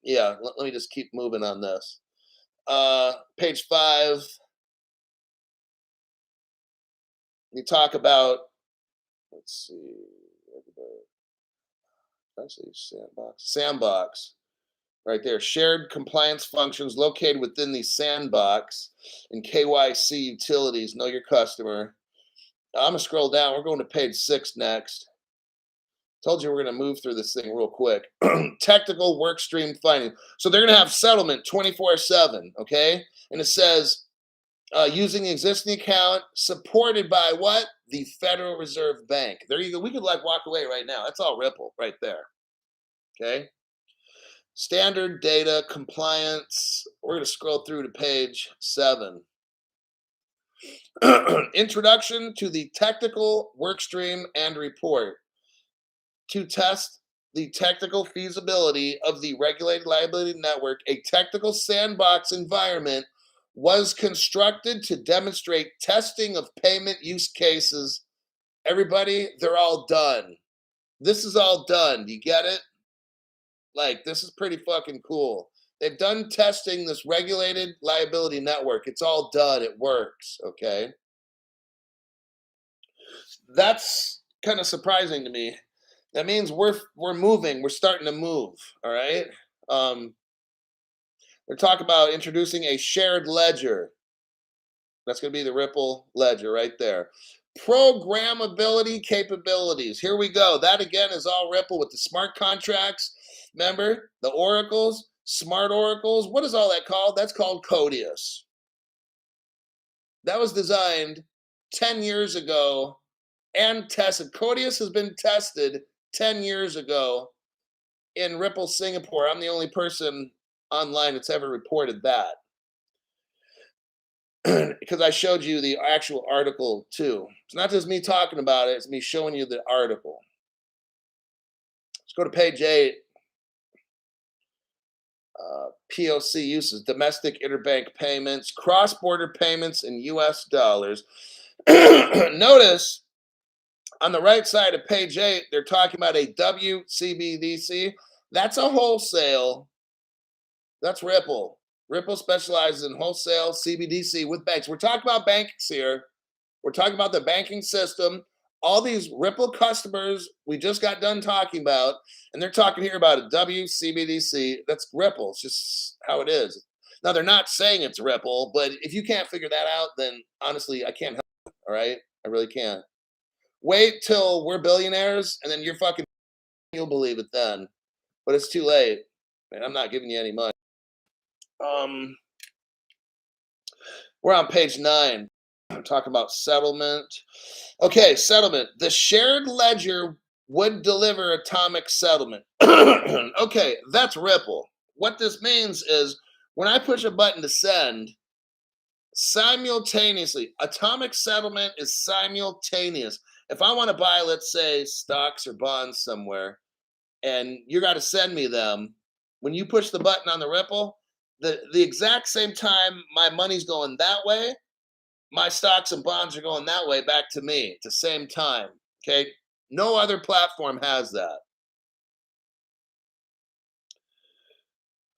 yeah, let me just keep moving on this. Page 5. You talk about, let's see. Actually, sandbox right there. Shared compliance functions located within the sandbox and KYC utilities. Know your customer. I'm gonna scroll down. We're going to page 6 next. Told you we're gonna move through this thing real quick. Technical work stream finding. So they're gonna have settlement 24/7. Okay, and it says using the existing account supported by what? The Federal Reserve Bank. There you go. We could like walk away right now. That's all Ripple right there. Okay. Standard data compliance. We're going to scroll through to page 7. Introduction to the technical workstream and report. To test the technical feasibility of the regulated liability network, a technical sandbox environment was constructed to demonstrate testing of payment use cases. Everybody, they're all done. This is all done. You get it? Like, this is pretty fucking cool. They've done testing this regulated liability network. It's all done. It works. Okay. That's kind of surprising to me. That means we're moving. We're starting to move. All right. They're talking about introducing a shared ledger. That's going to be the Ripple ledger right there. Programmability capabilities. Here we go. That again is all Ripple with the smart contracts. Remember the oracles, smart oracles. What is all that called? That's called Codius. That was designed 10 years ago and tested. Codius has been tested 10 years ago in Ripple Singapore. I'm the only person online that's ever reported that. Because I showed you the actual article too. It's not just me talking about it, it's me showing you the article. Let's go to page 8. POC uses domestic interbank payments, cross-border payments in US dollars. Notice on the right side of page 8, they're talking about a WCBDC. That's a wholesale. That's Ripple. Ripple specializes in wholesale CBDC with banks. We're talking about banks here. We're talking about the banking system. All these Ripple customers we just got done talking about, and they're talking here about a WCBDC. That's Ripple. It's just how it is. Now, they're not saying it's Ripple, but if you can't figure that out, then honestly, I can't help you, all right? I really can't. Wait till we're billionaires, and then you'll believe it then. But it's too late. Man, I'm not giving you any money. We're on page 9. I'm talking about settlement. Okay, settlement. The shared ledger would deliver atomic settlement. Okay, that's Ripple. What this means is when I push a button to send, simultaneously, atomic settlement is simultaneous. If I want to buy, let's say, stocks or bonds somewhere, and you got to send me them, when you push the button on the Ripple, the exact same time my money's going that way, my stocks and bonds are going that way back to me at the same time. Okay. No other platform has that.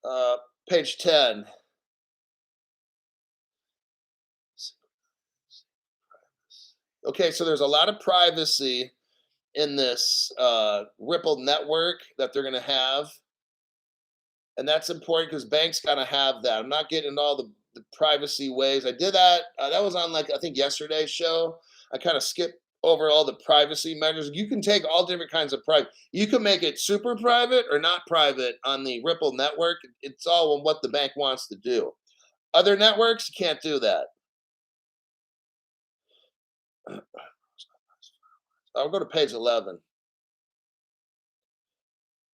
Uh, page 10. Okay, so there's a lot of privacy in this Ripple network that they're going to have. And that's important because banks got to have that. I'm not getting into all the privacy ways. I did that. That was on, like, I think yesterday's show. I kind of skipped over all the privacy measures. You can take all different kinds of private. You can make it super private or not private on the Ripple network. It's all on what the bank wants to do. Other networks, you can't do that. I'll go to page 11.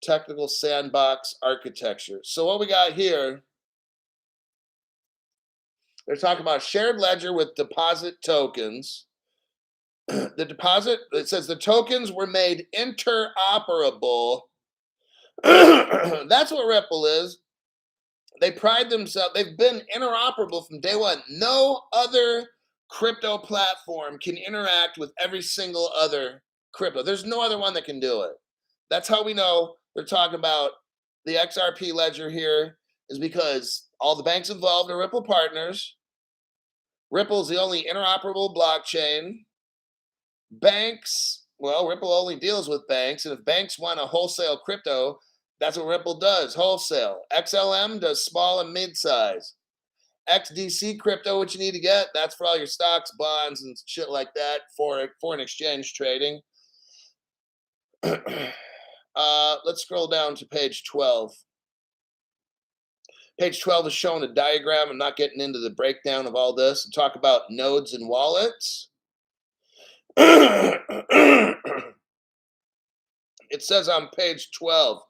Technical sandbox architecture. So what we got here, they're talking about shared ledger with deposit tokens. The deposit, it says the tokens were made interoperable. That's what Ripple is. They pride themselves, they've been interoperable from day one. No other crypto platform can interact with every single other crypto. There's no other one that can do it. That's how we know they're talking about the XRP ledger here, is because all the banks involved are Ripple partners. Ripple's the only interoperable blockchain. Banks, well, Ripple only deals with banks, and if banks want a wholesale crypto, that's what Ripple does, wholesale. XLM does small and mid-size. XDC crypto, what you need to get, that's for all your stocks, bonds, and shit like that, for foreign exchange trading. Let's scroll down to page 12. Page 12 is showing a diagram. I'm not getting into the breakdown of all this. Talk about nodes and wallets. It says on page 12,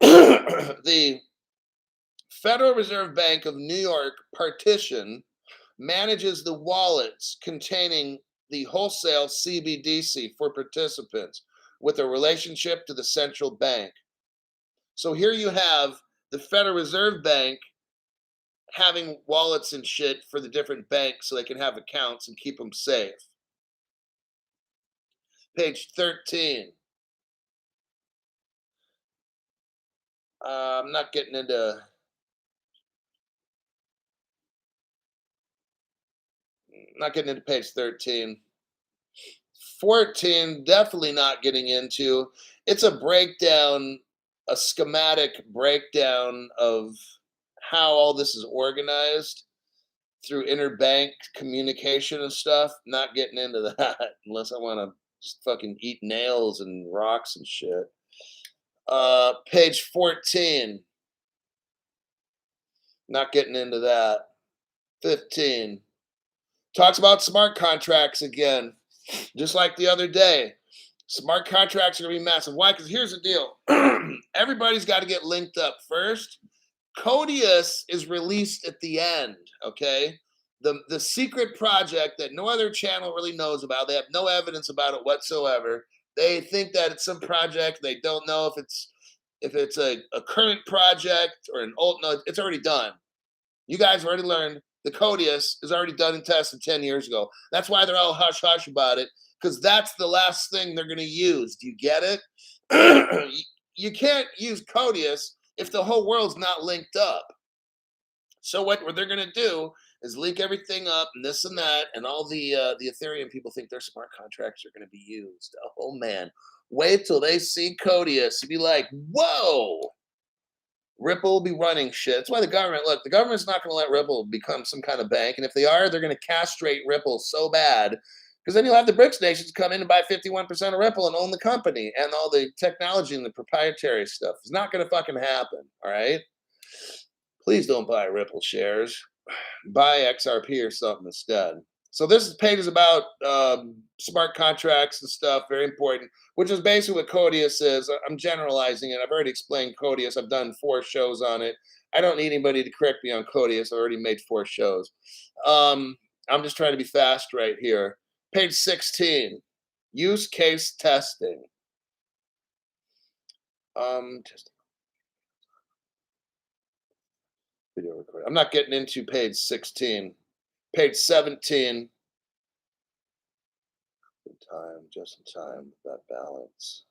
the Federal Reserve Bank of New York partition manages the wallets containing the wholesale CBDC for participants with a relationship to the central bank. So here you have the Federal Reserve Bank having wallets and shit for the different banks so they can have accounts and keep them safe. Page 13. I'm not getting into page 13. 14, definitely not getting into. It's a breakdown, a schematic breakdown of how all this is organized through interbank communication and stuff. Not getting into that unless I want to just fucking eat nails and rocks and shit. Page 14. Not getting into that. 15. Talks about smart contracts again. Just like the other day. Smart contracts are going to be massive. Why? Because here's the deal. Everybody's got to get linked up first. Codius is released at the end, okay? The secret project that no other channel really knows about. They have no evidence about it whatsoever. They think that it's some project. They don't know if it's a current project or an old. No, it's already done. You guys have already learned the Codius is already done and tested 10 years ago. That's why they're all hush-hush about it, because that's the last thing they're going to use. Do you get it? You can't use Codius if the whole world's not linked up. So what they're going to do is link everything up and this and that, and all the Ethereum people think their smart contracts are going to be used. Oh, man. Wait till they see Codius. You'll be like, whoa. Ripple will be running shit. That's why the government's not going to let Ripple become some kind of bank. And if they are, they're going to castrate Ripple so bad, because then you'll have the BRICS nations come in and buy 51% of Ripple and own the company and all the technology and the proprietary stuff. It's not going to fucking happen. All right. Please don't buy Ripple shares. Buy XRP or something instead. So this page is about smart contracts and stuff, very important, which is basically what Codius is. I'm generalizing it. I've already explained Codius. I've done 4 shows on it. I don't need anybody to correct me on Codius. I already made 4 shows. I'm just trying to be fast right here. Page 16, use case testing. Video recording. I'm not getting into page 16. Page 17. Just in time, that balance.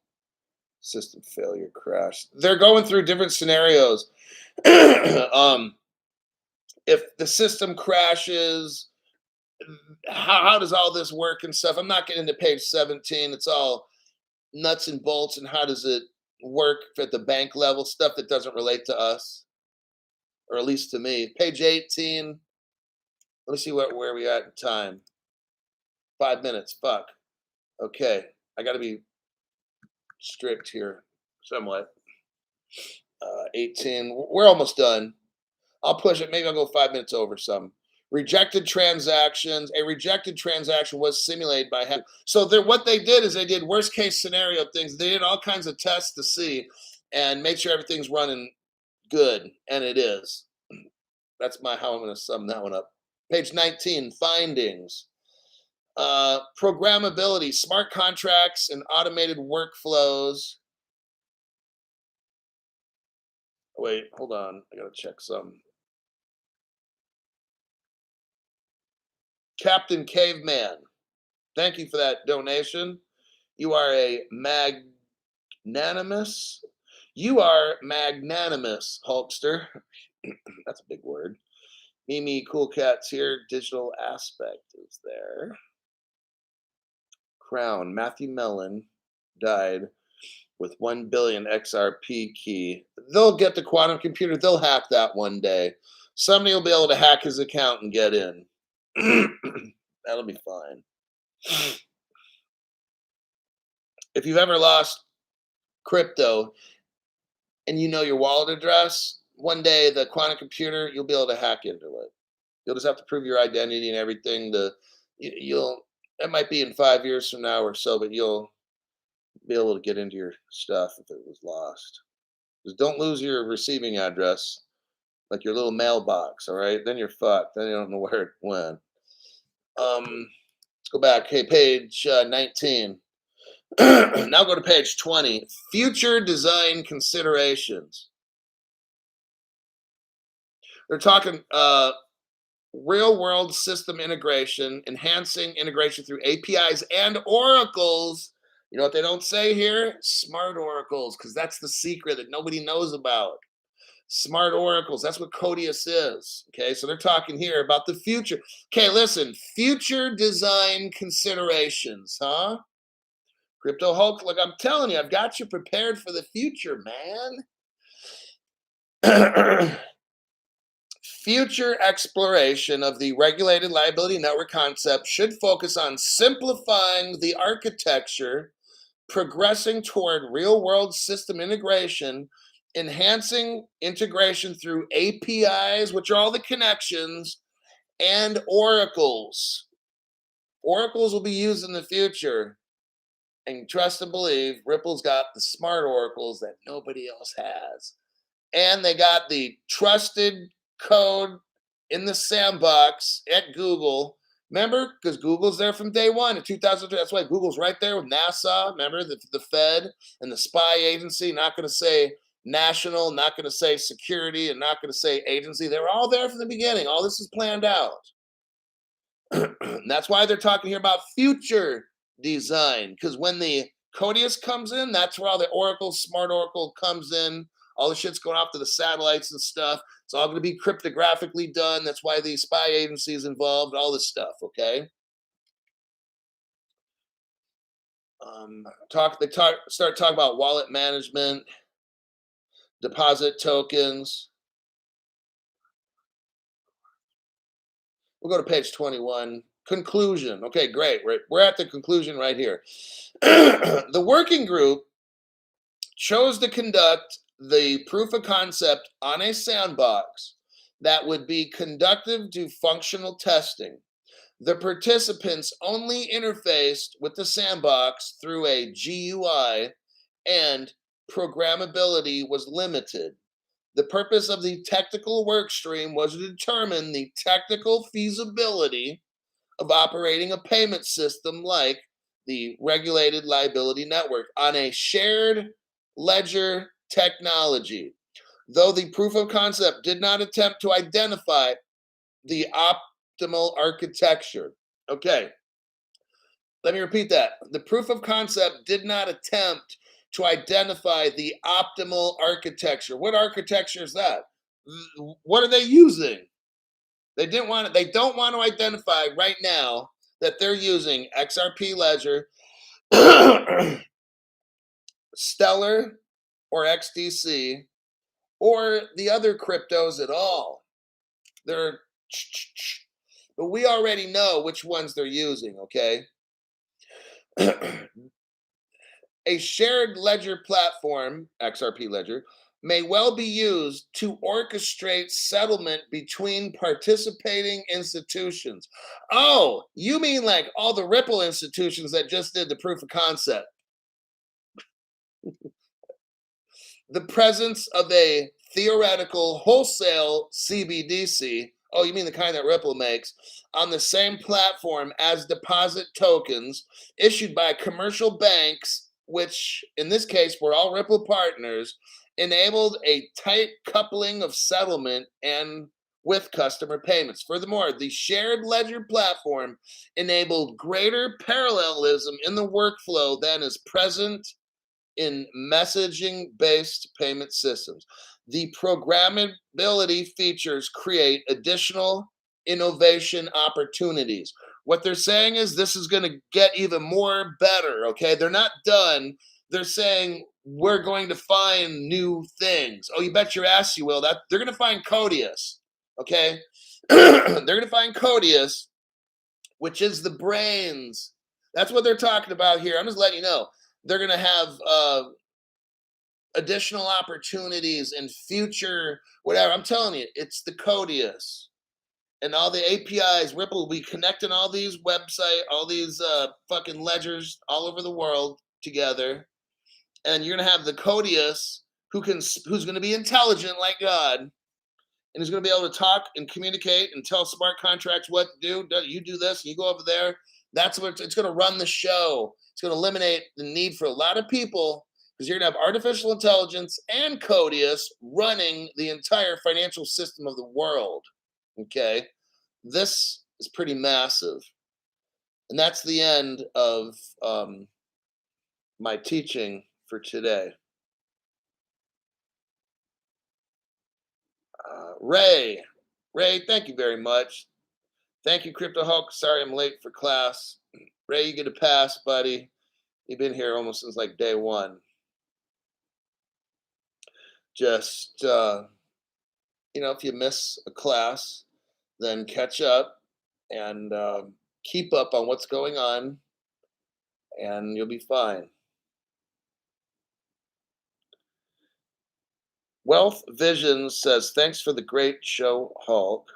System failure crash. They're going through different scenarios. um, if the system crashes, how does all this work and stuff? I'm not getting to page 17. It's all nuts and bolts and how does it work at the bank level, stuff that doesn't relate to us, or at least to me. Page 18. Let me see where we at in time. 5 minutes. Fuck. Okay. I got to be strict here somewhat. 18. We're almost done. I'll push it. Maybe I'll go 5 minutes over some. Rejected transactions. A rejected transaction was simulated by so what they did is they did worst case scenario things. They did all kinds of tests to see and make sure everything's running good, and it is. That's how I'm going to sum that one up. Page 19, findings. Programmability, smart contracts and automated workflows. Wait, hold on. I got to check some. Captain Caveman, thank you for that donation. You are magnanimous. You are magnanimous, Hulkster. That's a big word. Mimi Cool Cat's here. Digital aspect is there. Crown. Matthew Mellon died with 1 billion XRP key. They'll get the quantum computer. They'll hack that one day. Somebody will be able to hack his account and get in. That'll be fine. If you've ever lost crypto and you know your wallet address, one day the quantum computer, you'll be able to hack into it. You'll just have to prove your identity and everything. It might be in 5 years from now or so, but you'll be able to get into your stuff if it was lost. Just don't lose your receiving address, like your little mailbox, all right? Then you're fucked. Then you don't know where it went. Let's go back. Hey, page 19. Now go to page 20. Future design considerations. They're talking real world system integration, enhancing integration through APIs and oracles. You know what they don't say here? Smart oracles, because that's the secret that nobody knows about. Smart oracles, that's what Codius is. Okay, so they're talking here about the future. Okay, listen, future design considerations, huh? Crypto Hulk, look, I'm telling you, I've got you prepared for the future, man. Future exploration of the regulated liability network concept should focus on simplifying the architecture, progressing toward real-world system integration, enhancing integration through APIs, which are all the connections, and oracles. Oracles will be used in the future. And trust and believe, Ripple's got the smart oracles that nobody else has. And they got the trusted code in the sandbox at Google. Remember? Because Google's there from day one in 2002. That's why Google's right there with NASA. Remember? The Fed and the spy agency. Not going to say national, not going to say security, and not going to say agency. They were all there from the beginning. All this is planned out. That's why they're talking here about future design. Because when the Codius comes in, that's where all the Oracle, smart Oracle comes in. All the shit's going off to the satellites and stuff. It's all going to be cryptographically done. That's why the spy agency is involved, all this stuff, okay? They start talking about wallet management, deposit tokens. We'll go to page 21. Conclusion. Okay, great. We're at the conclusion right here. The working group chose to conduct the proof of concept on a sandbox that would be conductive to functional testing. The participants only interfaced with the sandbox through a GUI, and programmability was limited. The purpose of the technical work stream was to determine the technical feasibility of operating a payment system like the regulated liability network on a shared ledger technology. Though the proof of concept did not attempt to identify the optimal architecture. Okay, let me repeat that. The proof of concept did not attempt to identify the optimal architecture. What architecture is that? What are they using? They didn't want to, they don't want to identify right now that they're using XRP Ledger, Stellar, or XDC, or the other cryptos at all. They're, but we already know which ones they're using, okay? A shared ledger platform, XRP Ledger, may well be used to orchestrate settlement between participating institutions. Oh, you mean like all the Ripple institutions that just did the proof of concept? The presence of a theoretical wholesale CBDC, oh, you mean the kind that Ripple makes, on the same platform as deposit tokens issued by commercial banks, which in this case were all Ripple partners, enabled a tight coupling of settlement and with customer payments. Furthermore, the shared ledger platform enabled greater parallelism in the workflow than is present in messaging based payment systems. The programmability features create additional innovation opportunities. What they're saying is this is going to get even more better, okay? They're not done. They're saying we're going to find new things. Oh, you bet your ass you will. That they're going to find Codius, okay? They're going to find Codius, which is the brains. That's what they're talking about here. I'm just letting you know they're going to have additional opportunities in future whatever. I'm telling you, it's the Codius and all the APIs. Ripple will be connecting all these website, all these fucking ledgers all over the world together, and you're gonna have the Codius who's gonna be intelligent like God, and who's gonna be able to talk and communicate and tell smart contracts what to do. You do this, you go over there. That's what it's gonna run the show. It's gonna eliminate the need for a lot of people because you're going to have artificial intelligence and Codius running the entire financial system of the world. Okay. This is pretty massive. And that's the end of my teaching for today. Ray, thank you very much. Thank you, Crypto Hulk. Sorry I'm late for class. Ray, you get a pass, buddy. You've been here almost since like day one. Just, if you miss a class, then catch up and keep up on what's going on, and you'll be fine. Wealth Vision says, thanks for the great show, Hulk.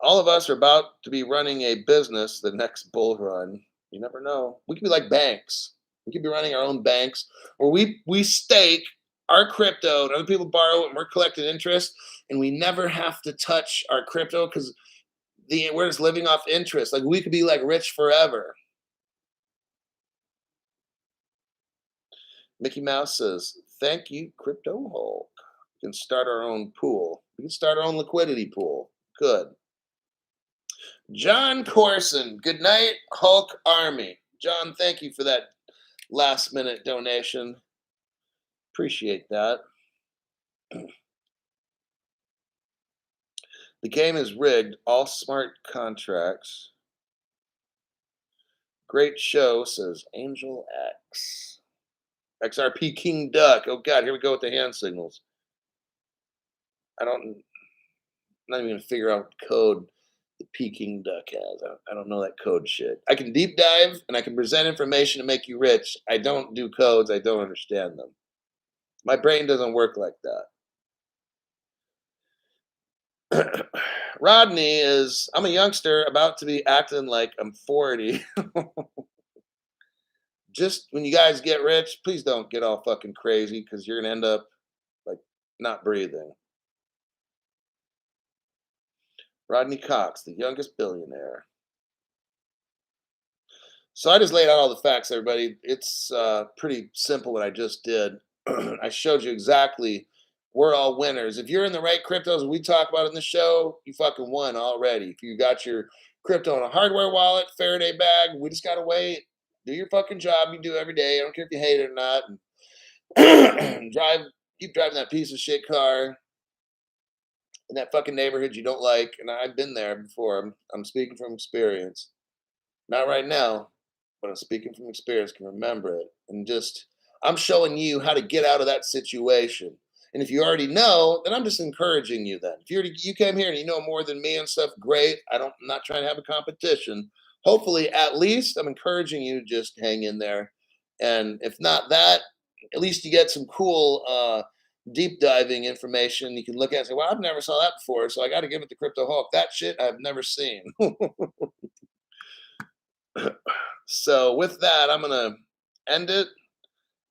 All of us are about to be running a business the next bull run. You never know. We could be like banks. We could be running our own banks where we stake our crypto and other people borrow it and we're collecting interest, and we never have to touch our crypto because we're just living off interest. Like we could be like rich forever. Mickey Mouse says, thank you, Crypto Hulk. We can start our own pool. We can start our own liquidity pool. Good. John Corson, good night, Hulk Army. John, thank you for that last minute donation. Appreciate that. The game is rigged. All smart contracts. Great show, says Angel X. XRP King Duck. Oh God, here we go with the hand signals. I'm not even gonna figure out what code the Peking Duck has. I don't know that code shit. I can deep dive and I can present information to make you rich. I don't do codes. I don't understand them. My brain doesn't work like that. Rodney is, I'm a youngster about to be acting like I'm 40. Just when you guys get rich, please don't get all fucking crazy because you're going to end up like not breathing. Rodney Cox, the youngest billionaire. So I just laid out all the facts, everybody. It's pretty simple what I just did. I showed you exactly we're all winners. If you're in the right cryptos we talk about in the show, you fucking won already. If you got your crypto in a hardware wallet, Faraday bag, we just gotta wait. Do your fucking job you do every day. I don't care if you hate it or not. And keep driving that piece of shit car in that fucking neighborhood you don't like. And I've been there before. I'm speaking from experience. Not right now, but I'm speaking from experience, can remember it. And just, I'm showing you how to get out of that situation. And if you already know, then I'm just encouraging you then. If you came here and you know more than me and stuff, great. I'm not trying to have a competition. Hopefully, at least I'm encouraging you to just hang in there. And if not that, at least you get some cool deep diving information you can look at and say, well, I've never saw that before, so I got to give it to Crypto Hulk. That shit I've never seen. So with that, I'm gonna end it,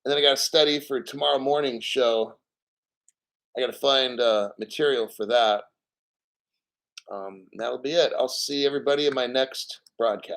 and then I got to study for tomorrow morning's show. I got to find material for that. That'll be it. I'll see everybody in my next broadcast.